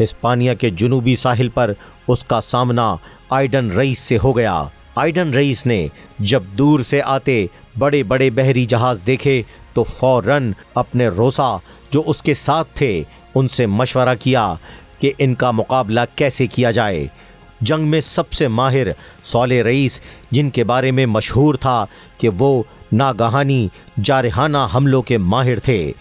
ہسپانیہ کے جنوبی ساحل پر اس کا سامنا آئیڈن رئیس سے ہو گیا۔ آئیڈن رئیس نے جب دور سے آتے بڑے بڑے بحری جہاز دیکھے تو فوراً اپنے روسا جو اس کے ساتھ تھے ان سے مشورہ کیا کہ ان کا مقابلہ کیسے کیا جائے۔ جنگ میں سب سے ماہر صالح رئیس، جن کے بارے میں مشہور تھا کہ وہ ناگہانی جارحانہ حملوں کے ماہر تھے،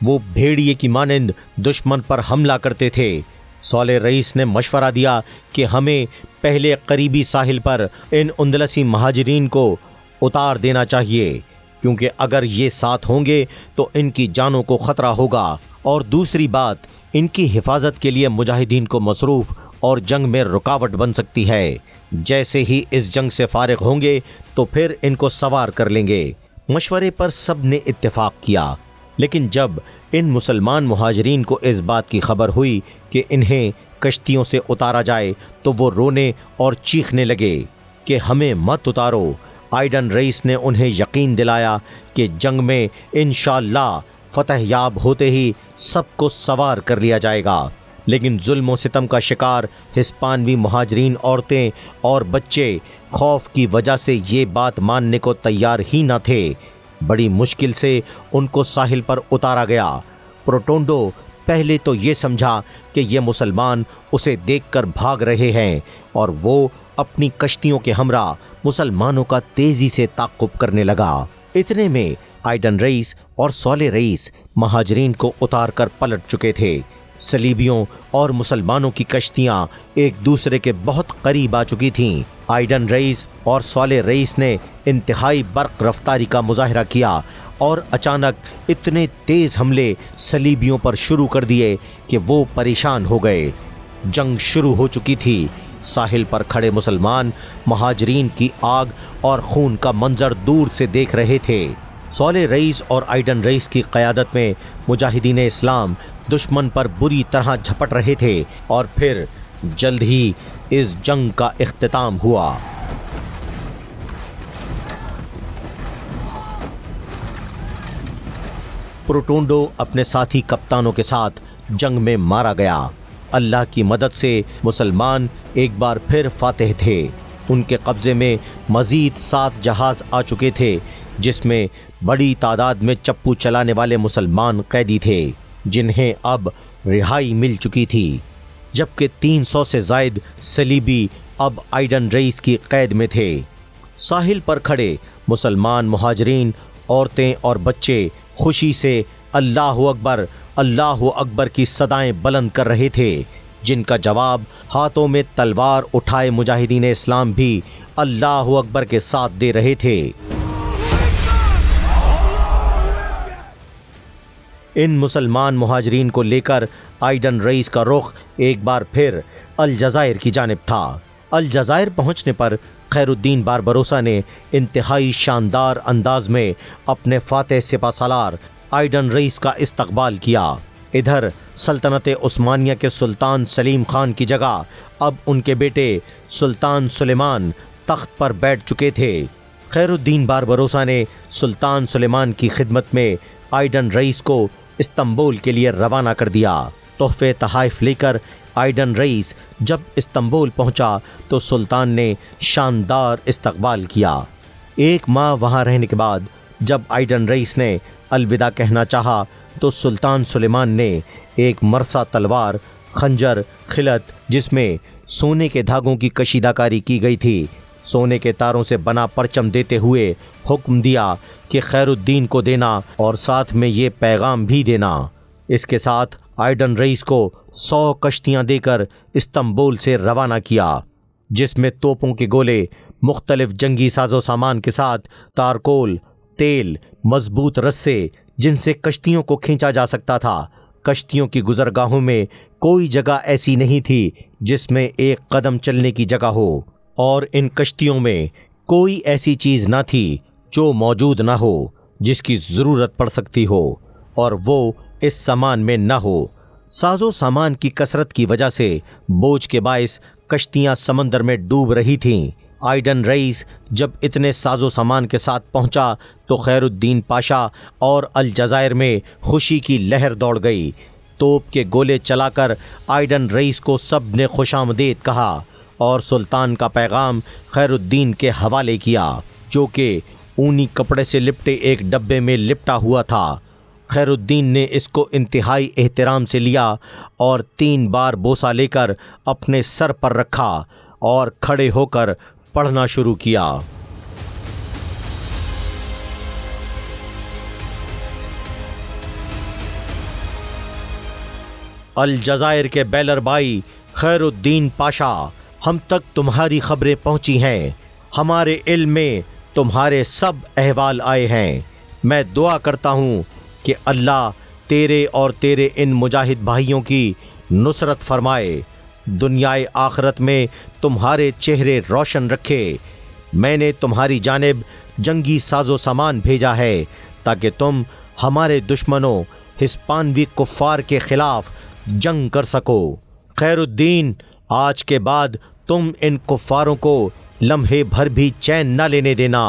وہ بھیڑیے کی مانند دشمن پر حملہ کرتے تھے۔ صالح رئیس نے مشورہ دیا کہ ہمیں پہلے قریبی ساحل پر ان اندلسی مہاجرین کو اتار دینا چاہیے، کیونکہ اگر یہ ساتھ ہوں گے تو ان کی جانوں کو خطرہ ہوگا، اور دوسری بات ان کی حفاظت کے لیے مجاہدین کو مصروف اور جنگ میں رکاوٹ بن سکتی ہے۔ جیسے ہی اس جنگ سے فارغ ہوں گے تو پھر ان کو سوار کر لیں گے۔ مشورے پر سب نے اتفاق کیا، لیکن جب ان مسلمان مہاجرین کو اس بات کی خبر ہوئی کہ انہیں کشتیوں سے اتارا جائے تو وہ رونے اور چیخنے لگے کہ ہمیں مت اتارو۔ آئیڈن رئیس نے انہیں یقین دلایا کہ جنگ میں انشاءاللہ فتح یاب ہوتے ہی سب کو سوار کر لیا جائے گا، لیکن ظلم و ستم کا شکار ہسپانوی مہاجرین، عورتیں اور بچے خوف کی وجہ سے یہ بات ماننے کو تیار ہی نہ تھے۔ بڑی مشکل سے ان کو ساحل پر اتارا گیا۔ پروٹونڈو پہلے تو یہ سمجھا کہ یہ مسلمان اسے دیکھ کر بھاگ رہے ہیں، اور وہ اپنی کشتیوں کے ہمراہ مسلمانوں کا تیزی سے تعقب کرنے لگا۔ اتنے میں آئیڈن رئیس اور صالح رئیس مہاجرین کو اتار کر پلٹ چکے تھے۔ صلیبیوں اور مسلمانوں کی کشتیاں ایک دوسرے کے بہت قریب آ چکی تھیں۔ آئیڈن رئیس اور صالح رئیس نے انتہائی برق رفتاری کا مظاہرہ کیا اور اچانک اتنے تیز حملے صلیبیوں پر شروع کر دیے کہ وہ پریشان ہو گئے۔ جنگ شروع ہو چکی تھی۔ ساحل پر کھڑے مسلمان مہاجرین کی آگ اور خون کا منظر دور سے دیکھ رہے تھے۔ صالح رئیس اور آئیڈن رئیس کی قیادت میں مجاہدین اسلام دشمن پر بری طرح جھپٹ رہے تھے، اور پھر جلد ہی اس جنگ کا اختتام ہوا۔ پروٹونڈو اپنے ساتھی کپتانوں کے ساتھ جنگ میں مارا گیا۔ اللہ کی مدد سے مسلمان ایک بار پھر فاتح تھے۔ ان کے قبضے میں مزید 7 جہاز آ چکے تھے، جس میں بڑی تعداد میں چپو چلانے والے مسلمان قیدی تھے، جنہیں اب رہائی مل چکی تھی، جبکہ 300 سے زائد صلیبی اب آئیڈن رئیس کی قید میں تھے۔ ساحل پر کھڑے مسلمان مہاجرین، عورتیں اور بچے خوشی سے اللہ اکبر کی صدائیں بلند کر رہے تھے، جن کا جواب ہاتھوں میں تلوار اٹھائے مجاہدین اسلام بھی اللہ اکبر کے ساتھ دے رہے تھے۔ ان مسلمان مہاجرین کو لے کر آئیڈن رئیس کا رخ ایک بار پھر الجزائر کی جانب تھا۔ الجزائر پہنچنے پر خیر الدین باربروسا نے انتہائی شاندار انداز میں اپنے فاتح سپہ سالار آئیڈن رئیس کا استقبال کیا۔ ادھر سلطنت عثمانیہ کے سلطان سلیم خان کی جگہ اب ان کے بیٹے سلطان سلیمان تخت پر بیٹھ چکے تھے۔ خیر الدین باربروسا نے سلطان سلیمان کی خدمت میں آئیڈن رئیس کو استنبول کے لیے روانہ کر دیا۔ تحفے تحائف لے کر آئیڈن رئیس جب استنبول پہنچا تو سلطان نے شاندار استقبال کیا۔ 1 ماہ وہاں رہنے کے بعد جب آئیڈن رئیس نے الوداع کہنا چاہا تو سلطان سلیمان نے ایک مرصع تلوار، خنجر، خلعت جس میں سونے کے دھاگوں کی کشیدہ کاری کی گئی تھی، سونے کے تاروں سے بنا پرچم دیتے ہوئے حکم دیا کہ خیر الدین کو دینا، اور ساتھ میں یہ پیغام بھی دینا۔ اس کے ساتھ آئیڈن رئیس کو 100 کشتیاں دے کر استنبول سے روانہ کیا، جس میں توپوں کے گولے، مختلف جنگی ساز و سامان کے ساتھ تارکول، تیل، مضبوط رسے جن سے کشتیوں کو کھینچا جا سکتا تھا۔ کشتیوں کی گزرگاہوں میں کوئی جگہ ایسی نہیں تھی جس میں ایک قدم چلنے کی جگہ ہو، اور ان کشتیوں میں کوئی ایسی چیز نہ تھی جو موجود نہ ہو جس کی ضرورت پڑ سکتی ہو اور وہ اس سامان میں نہ ہو۔ ساز و سامان کی کثرت کی وجہ سے بوجھ کے باعث کشتیاں سمندر میں ڈوب رہی تھیں۔ آئیڈن رئیس جب اتنے ساز و سامان کے ساتھ پہنچا تو خیر الدین پاشا اور الجزائر میں خوشی کی لہر دوڑ گئی۔ توپ کے گولے چلا کر آئیڈن رئیس کو سب نے خوش آمدید کہا اور سلطان کا پیغام خیر الدین کے حوالے کیا، جو کہ اونی کپڑے سے لپٹے ایک ڈبے میں لپٹا ہوا تھا۔ خیر الدین نے اس کو انتہائی احترام سے لیا اور 3 بار بوسہ لے کر اپنے سر پر رکھا اور کھڑے ہو کر پڑھنا شروع کیا۔ الجزائر کے بیلر بائی خیر الدین پاشا، ہم تک تمہاری خبریں پہنچی ہیں، ہمارے علم میں تمہارے سب احوال آئے ہیں۔ میں دعا کرتا ہوں کہ اللہ تیرے اور تیرے ان مجاہد بھائیوں کی نصرت فرمائے، دنیائے آخرت میں تمہارے چہرے روشن رکھے۔ میں نے تمہاری جانب جنگی ساز و سامان بھیجا ہے تاکہ تم ہمارے دشمنوں ہسپانوی کفار کے خلاف جنگ کر سکو۔ خیر الدین، آج کے بعد تم ان کفاروں کو لمحے بھر بھی چین نہ لینے دینا۔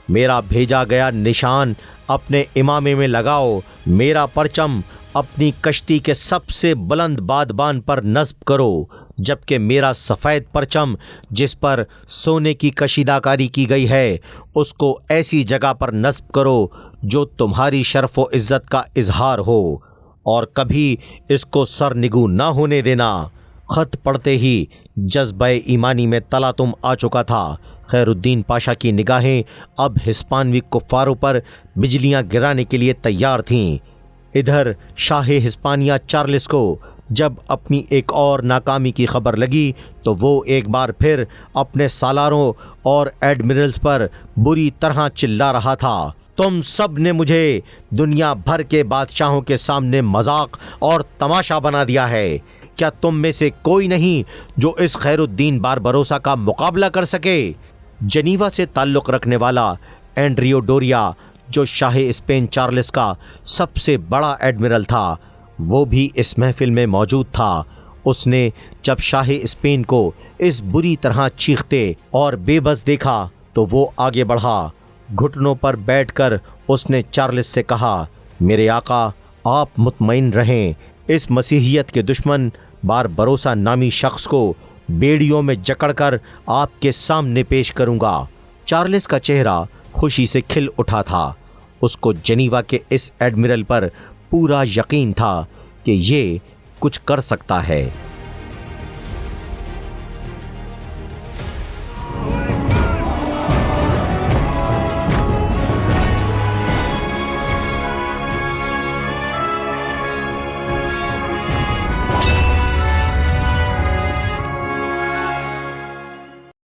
میرا بھیجا گیا نشان اپنے امامے میں لگاؤ، میرا پرچم اپنی کشتی کے سب سے بلند بادبان پر نصب کرو، جبکہ میرا سفید پرچم جس پر سونے کی کشیدہ کاری کی گئی ہے اس کو ایسی جگہ پر نصب کرو جو تمہاری شرف و عزت کا اظہار ہو، اور کبھی اس کو سرنگوں نہ ہونے دینا۔ خط پڑھتے ہی جذبہ ایمانی میں تلاطم آ چکا تھا۔ خیر الدین پاشا کی نگاہیں اب ہسپانوی کفاروں پر بجلیاں گرانے کے لیے تیار تھیں۔ ادھر شاہ ہسپانیہ چارلس کو جب اپنی ایک اور ناکامی کی خبر لگی تو وہ ایک بار پھر اپنے سالاروں اور ایڈمرلز پر بری طرح چلا رہا تھا، تم سب نے مجھے دنیا بھر کے بادشاہوں کے سامنے مذاق اور تماشا بنا دیا ہے۔ کیا تم میں سے کوئی نہیں جو اس خیر الدین باربروسا کا مقابلہ کر سکے؟ جنیوا سے تعلق رکھنے والا اینڈریو ڈوریا، جو شاہ اسپین چارلس کا سب سے بڑا ایڈمرل تھا، وہ بھی اس محفل میں موجود تھا۔ اس نے جب شاہ اسپین کو اس بری طرح چیختے اور بے بس دیکھا تو وہ آگے بڑھا، گھٹنوں پر بیٹھ کر اس نے چارلس سے کہا، میرے آقا، آپ مطمئن رہیں، اس مسیحیت کے دشمن باربروسا نامی شخص کو بیڑیوں میں جکڑ کر آپ کے سامنے پیش کروں گا۔ چارلس کا چہرہ خوشی سے کھل اٹھا تھا، اس کو جنیوا کے اس ایڈمرل پر پورا یقین تھا کہ یہ کچھ کر سکتا ہے۔